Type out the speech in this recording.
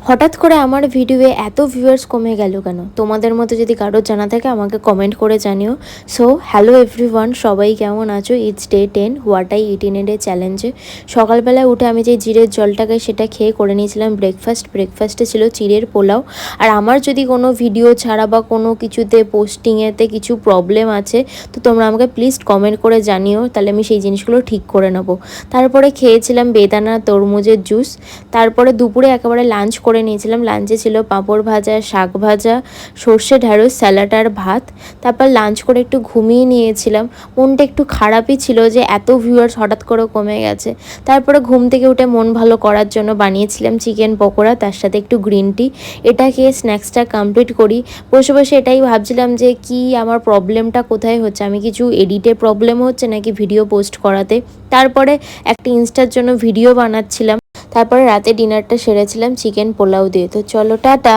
হঠাৎ করে আমার ভিডিওয়ে এত ভিউয়ার্স কমে গেল কেন? তোমাদের মধ্যে যদি কারোর জানা থাকে আমাকে কমেন্ট করে জানিও। সো হ্যালো এভরিওয়ান, সবাই কেমন আছো? It's day 10 what I it in a day চ্যালেঞ্জে। সকালবেলায় উঠে আমি যে জিরের জলটাকে সেটা খেয়ে করে নিয়েছিলাম ব্রেকফাস্টে ছিল চিড়ের পোলাও। আর আমার যদি কোনো ভিডিও ছাড়া বা কোনো কিছুতে পোস্টিংয়েতে কিছু প্রবলেম আছে তো তোমরা আমাকে প্লিজ কমেন্ট করে জানিও, তাহলে আমি সেই জিনিসগুলো ঠিক করে নেবো। তারপরে খেয়েছিলাম বেদানা তরমুজের জুস। তারপরে দুপুরে একেবারে লাঞ্চ করে নিয়েছিলাম। লাঞ্চে ছিল পাঁপড় ভাজা, শাক ভাজা, সর্ষে ঢ্যাঁড়স, স্যালাড আর ভাত। তারপর লাঞ্চ করে একটু ঘুমিয়ে নিয়েছিলাম। মনটা একটু খারাপই ছিল যে এত ভিউয়ার্স হঠাৎ করে কমে গেছে। তারপরে ঘুম থেকে উঠে মন ভালো করার জন্য বানিয়েছিলাম চিকেন পকোড়া, তার সাথে একটু গ্রিন টি। এটা খেয়ে স্ন্যাক্সটা কমপ্লিট করি। বসে বসে এটাই ভাবছিলাম যে কি আমার প্রবলেমটা কোথায় হচ্ছে, আমি কিছু এডিটে প্রবলেম হচ্ছে নাকি ভিডিও পোস্ট করাতে। তারপরে একটা ইনস্টার জন্য ভিডিও বানাচ্ছিলাম। তারপরে রাতে ডিনারটা সেরেছিলাম চিকেন পোলাও দিয়ে। তো চলো টাটা।